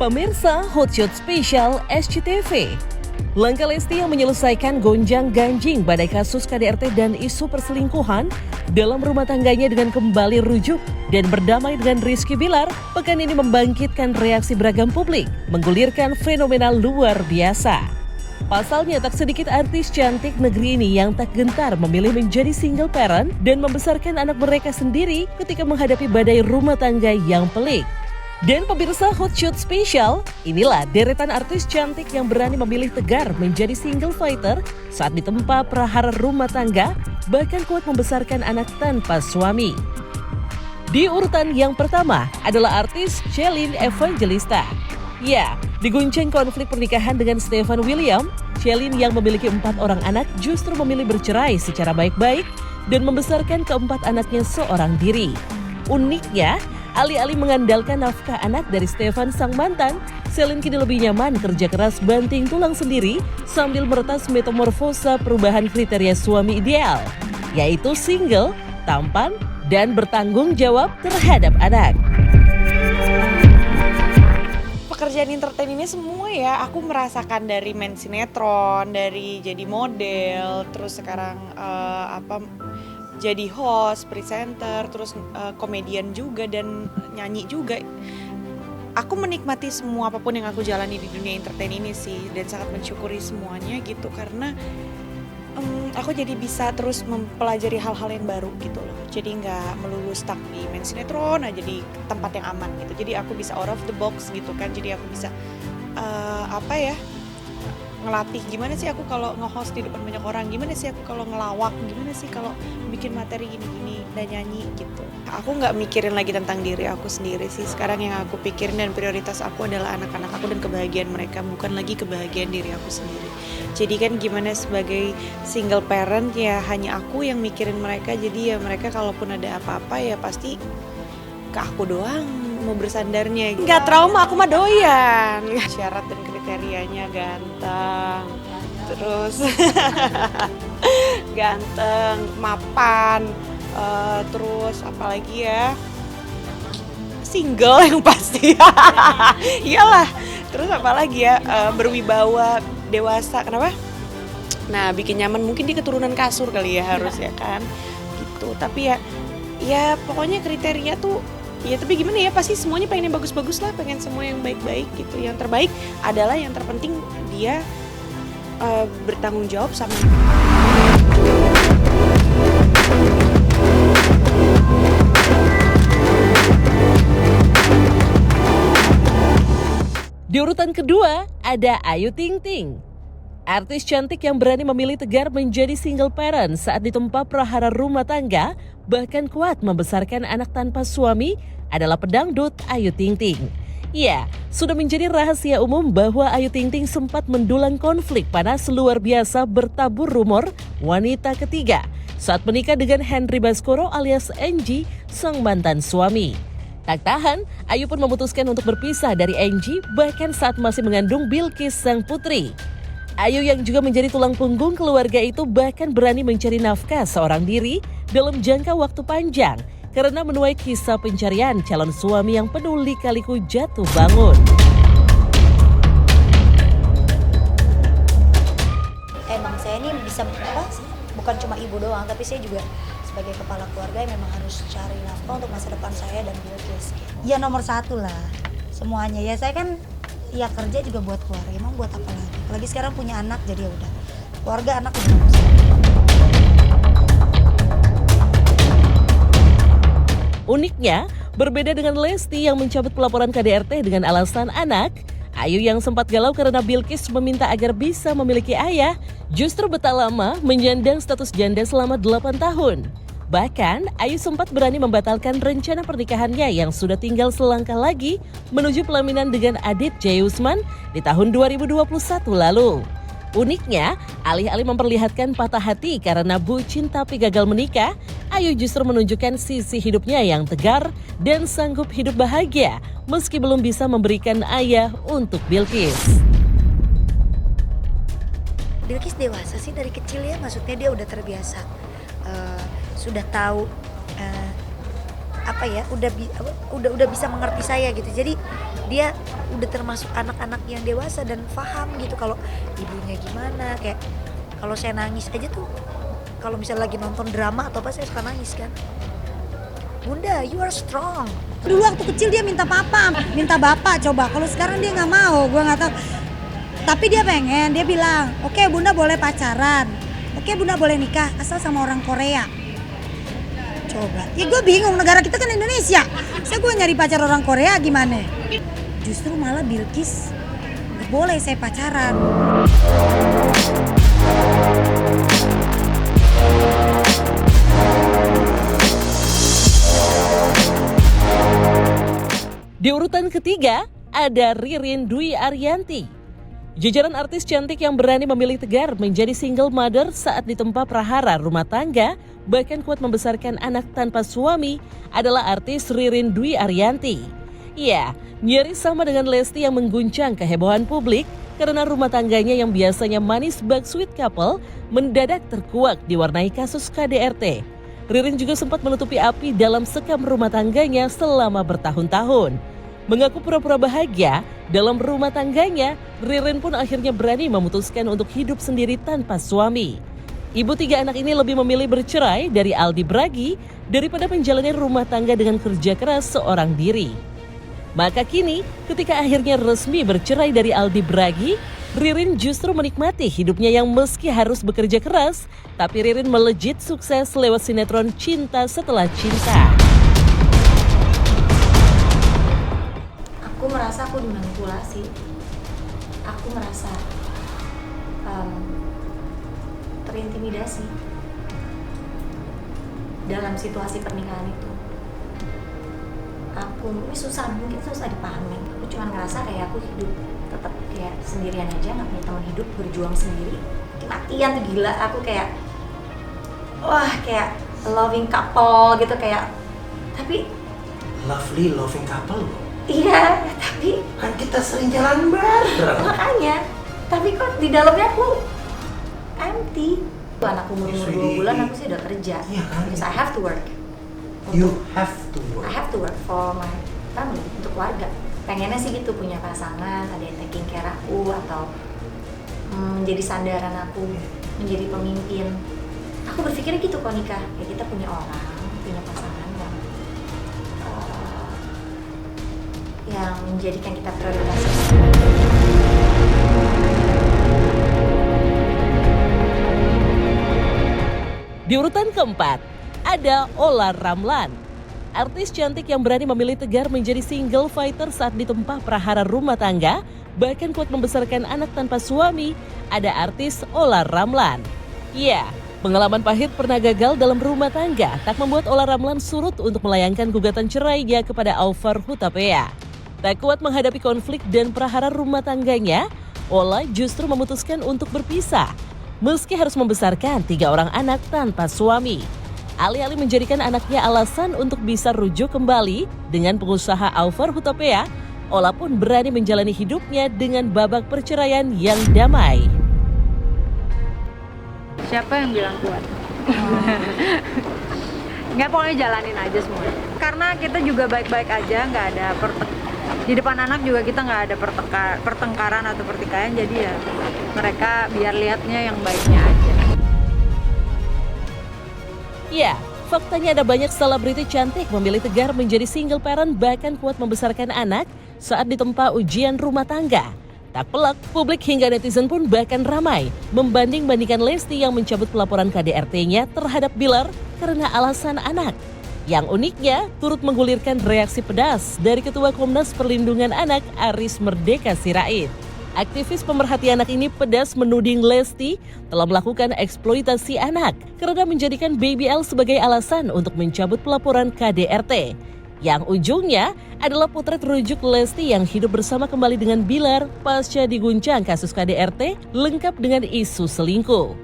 Pemirsa Hotshot Spesial SCTV. Langkah Lesti yang menyelesaikan gonjang-ganjing badai kasus KDRT dan isu perselingkuhan dalam rumah tangganya dengan kembali rujuk dan berdamai dengan Rizky Bilar, pekan ini membangkitkan reaksi beragam publik, menggulirkan fenomena luar biasa. Pasalnya tak sedikit artis cantik negeri ini yang tak gentar memilih menjadi single parent dan membesarkan anak mereka sendiri ketika menghadapi badai rumah tangga yang pelik. Dan pemirsa Hotshot Spesial, inilah deretan artis cantik yang berani memilih tegar menjadi single fighter saat ditempa prahara rumah tangga, bahkan kuat membesarkan anak tanpa suami. Di urutan yang pertama adalah artis Shelin Evangelista. Ya, diguncang konflik pernikahan dengan Stefan William, Shelin yang memiliki 4 orang anak justru memilih bercerai secara baik-baik dan membesarkan keempat anaknya seorang diri. Uniknya, alih-alih mengandalkan nafkah anak dari Stefan sang mantan, Shelin kini lebih nyaman kerja keras banting tulang sendiri sambil meretas metamorfosa perubahan kriteria suami ideal, yaitu single, tampan, dan bertanggung jawab terhadap anak. Pekerjaan entertain ini semua ya, aku merasakan dari main sinetron, dari jadi model, terus sekarang jadi host, presenter, terus komedian juga dan nyanyi juga. Aku menikmati semua apapun yang aku jalani di dunia entertain ini sih, dan sangat mensyukuri semuanya gitu karena aku jadi bisa terus mempelajari hal-hal yang baru gitu loh. Jadi nggak melulu stuck di main sinetron aja di tempat yang aman gitu. Jadi aku bisa out of the box gitu kan. Jadi aku bisa ngelatih gimana sih aku kalau nge-host di depan banyak orang, gimana sih aku kalau ngelawak, gimana sih kalau bikin materi gini-gini dan nyanyi gitu. Aku nggak mikirin lagi tentang diri aku sendiri sih. Sekarang yang aku pikirin dan prioritas aku adalah anak-anak aku dan kebahagiaan mereka, bukan lagi kebahagiaan diri aku sendiri. Jadi kan gimana sebagai single parent ya hanya aku yang mikirin mereka, jadi ya mereka kalaupun ada apa-apa ya pasti ke aku doang mau bersandarnya. Nggak trauma, aku mah doyan. Syarat dan kriterianya ganteng, terus ganteng, mapan, terus apalagi ya single yang pasti. Iyalah, terus apalagi ya berwibawa, dewasa. Kenapa? Nah, bikin nyaman, mungkin dia keturunan kasur kali ya harus ya kan gitu. Tapi ya pokoknya kriteria tuh ya, tapi gimana ya, pasti semuanya pengen yang bagus-bagus lah, pengen semua yang baik-baik gitu. Yang terbaik adalah yang terpenting dia bertanggung jawab sama. Di urutan kedua ada Ayu Ting Ting. Artis cantik yang berani memilih tegar menjadi single parent saat ditempa prahara rumah tangga, bahkan kuat membesarkan anak tanpa suami, adalah pedangdut Ayu Ting Ting. Ya, sudah menjadi rahasia umum bahwa Ayu Ting Ting sempat mendulang konflik panas luar biasa bertabur rumor wanita ketiga saat menikah dengan Henry Baskoro alias Enji, sang mantan suami. Tak tahan, Ayu pun memutuskan untuk berpisah dari Enji bahkan saat masih mengandung Bilkis sang putri. Ayu yang juga menjadi tulang punggung keluarga itu bahkan berani mencari nafkah seorang diri dalam jangka waktu panjang karena menuai kisah pencarian calon suami yang penuh lika-liku jatuh bangun. Emang saya ini bisa bukan cuma ibu doang, tapi saya juga sebagai kepala keluarga yang memang harus cari nafkah untuk masa depan saya dan Bilkis. Ya nomor 1 lah semuanya. Ya saya kan ya kerja juga buat keluarga, emang buat apa lagi? Apalagi sekarang punya anak, jadi ya udah keluarga anak udah nomor 1. Uniknya, berbeda dengan Lesti yang mencabut pelaporan KDRT dengan alasan anak, Ayu yang sempat galau karena Bilkis meminta agar bisa memiliki ayah, justru betah lama menyandang status janda selama 8 tahun. Bahkan, Ayu sempat berani membatalkan rencana pernikahannya yang sudah tinggal selangkah lagi menuju pelaminan dengan Adit J. Usman di tahun 2021 lalu. Uniknya, alih-alih memperlihatkan patah hati karena bucin tapi gagal menikah, Ayu justru menunjukkan sisi hidupnya yang tegar dan sanggup hidup bahagia meski belum bisa memberikan ayah untuk Bilkis. Bilkis dewasa sih dari kecil ya, maksudnya dia udah terbiasa, sudah tahu udah bisa mengerti saya gitu. Jadi dia udah termasuk anak-anak yang dewasa dan paham gitu kalau ibunya gimana. Kayak kalau saya nangis aja tuh, kalau misalnya lagi nonton drama atau apa, saya suka nangis kan. Bunda, you are strong. Dulu waktu kecil dia minta papa, minta bapak coba. Kalau sekarang dia nggak mau, gue nggak tahu. Tapi dia pengen, dia bilang, oke, Bunda boleh pacaran. Oke, Bunda boleh nikah asal sama orang Korea. Coba, ya gue bingung, negara kita kan Indonesia. Saya gue nyari pacar orang Korea gimana? Justru malah Bilkis nggak boleh saya pacaran. Di urutan ketiga ada Ririn Dwi Ariyanti. Jajaran artis cantik yang berani memilih tegar menjadi single mother saat ditempa prahara rumah tangga, bahkan kuat membesarkan anak tanpa suami, adalah artis Ririn Dwi Ariyanti. Ya, nyaris sama dengan Lesti yang mengguncang kehebohan publik karena rumah tangganya yang biasanya manis bak sweet couple mendadak terkuak diwarnai kasus KDRT. Ririn juga sempat menutupi api dalam sekam rumah tangganya selama bertahun-tahun. Mengaku pura-pura bahagia dalam rumah tangganya, Ririn pun akhirnya berani memutuskan untuk hidup sendiri tanpa suami. Ibu 3 anak ini lebih memilih bercerai dari Aldi Bragi daripada menjalani rumah tangga dengan kerja keras seorang diri. Maka kini, ketika akhirnya resmi bercerai dari Aldi Bragi, Ririn justru menikmati hidupnya yang meski harus bekerja keras, tapi Ririn melejit sukses lewat sinetron Cinta Setelah Cinta. Aku merasa aku dimanipulasi. Aku merasa terintimidasi dalam situasi pernikahan itu. Ini mungkin susah dipahami. Aku cuma ngerasa kayak aku hidup tetap kayak sendirian aja, nggak punya teman hidup, berjuang sendiri. Mati-matian tuh gila. Aku kayak, kayak loving couple gitu kayak. Tapi loving couple loh. Iya, tapi Kan kita sering jalan bareng. makanya. Tapi kok di dalamnya aku empty. Anak umur 2 bulan aku sih udah kerja. Iya kan? Because I have to work. You have to I work. have to work for my family, untuk keluarga. Pengennya sih gitu, punya pasangan, ada yang taking care aku, atau menjadi sandaran aku, menjadi pemimpin. Aku berpikirnya gitu kalau nikah, ya kita punya orang, punya pasangan yang menjadikan kita prioritas. Di urutan keempat, ada Olla Ramlan. Artis cantik yang berani memilih tegar menjadi single fighter saat ditempa prahara rumah tangga, bahkan kuat membesarkan anak tanpa suami, ada artis Olla Ramlan. Ya, pengalaman pahit pernah gagal dalam rumah tangga tak membuat Olla Ramlan surut untuk melayangkan gugatan cerainya kepada Alvar Hutapea. Tak kuat menghadapi konflik dan prahara rumah tangganya, Olla justru memutuskan untuk berpisah, meski harus membesarkan 3 orang anak tanpa suami. Alih-alih menjadikan anaknya alasan untuk bisa rujuk kembali dengan pengusaha Alvar Hutapea, Olla pun berani menjalani hidupnya dengan babak perceraian yang damai. Siapa yang bilang kuat? Nggak, pokoknya jalanin aja semuanya. Karena kita juga baik-baik aja, nggak ada di depan anak juga kita nggak ada pertengkaran atau pertikaian, jadi ya mereka biar lihatnya yang baiknya aja. Ya, faktanya ada banyak selebriti cantik memilih tegar menjadi single parent bahkan kuat membesarkan anak saat ditempa ujian rumah tangga. Tak pelak, publik hingga netizen pun bahkan ramai membanding-bandingkan Lesti yang mencabut pelaporan KDRT-nya terhadap Bilar karena alasan anak. Yang uniknya, turut menggulirkan reaksi pedas dari Ketua Komnas Perlindungan Anak Aris Merdeka Sirait. Aktivis pemerhati anak ini pedas menuding Lesti telah melakukan eksploitasi anak karena menjadikan Baby L sebagai alasan untuk mencabut pelaporan KDRT. Yang ujungnya adalah potret rujuk Lesti yang hidup bersama kembali dengan Bilar pasca diguncang kasus KDRT lengkap dengan isu selingkuh.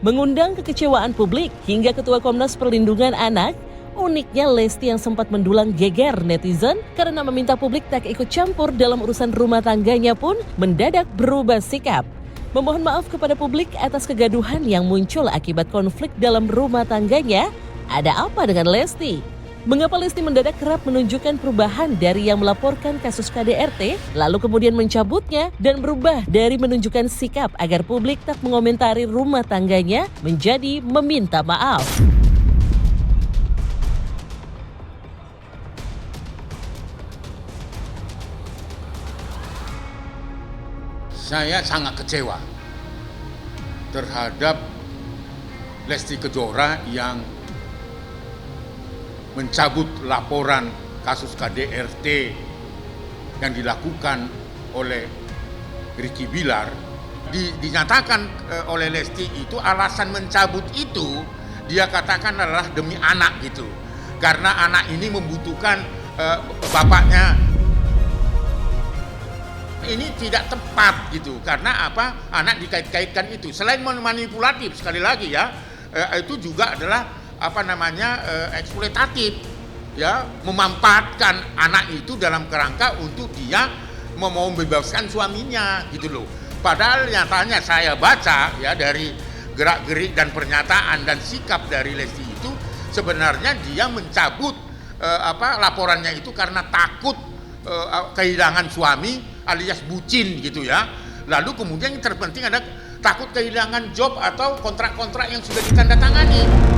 Mengundang kekecewaan publik hingga Ketua Komnas Perlindungan Anak, uniknya Lesti yang sempat mendulang geger netizen karena meminta publik tak ikut campur dalam urusan rumah tangganya pun mendadak berubah sikap. Memohon maaf kepada publik atas kegaduhan yang muncul akibat konflik dalam rumah tangganya. Ada apa dengan Lesti? Mengapa Lesti mendadak kerap menunjukkan perubahan dari yang melaporkan kasus KDRT, lalu kemudian mencabutnya dan berubah dari menunjukkan sikap agar publik tak mengomentari rumah tangganya menjadi meminta maaf? Saya sangat kecewa terhadap Lesti Kejora yang mencabut laporan kasus KDRT yang dilakukan oleh Ricky Bilar. Dinyatakan oleh Lesti itu alasan mencabut itu dia katakan adalah demi anak gitu, karena anak ini membutuhkan bapaknya. Ini tidak tepat gitu, karena apa, anak dikait-kaitkan itu selain manipulatif, sekali lagi ya, itu juga adalah eksploitatif ya, memanfaatkan anak itu dalam kerangka untuk dia mau membebaskan suaminya gitu loh. Padahal nyatanya saya baca ya dari gerak-gerik dan pernyataan dan sikap dari Lesti itu sebenarnya dia mencabut laporannya itu karena takut kehilangan suami alias bucin gitu ya. Lalu kemudian yang terpenting ada takut kehilangan job atau kontrak-kontrak yang sudah ditandatangani.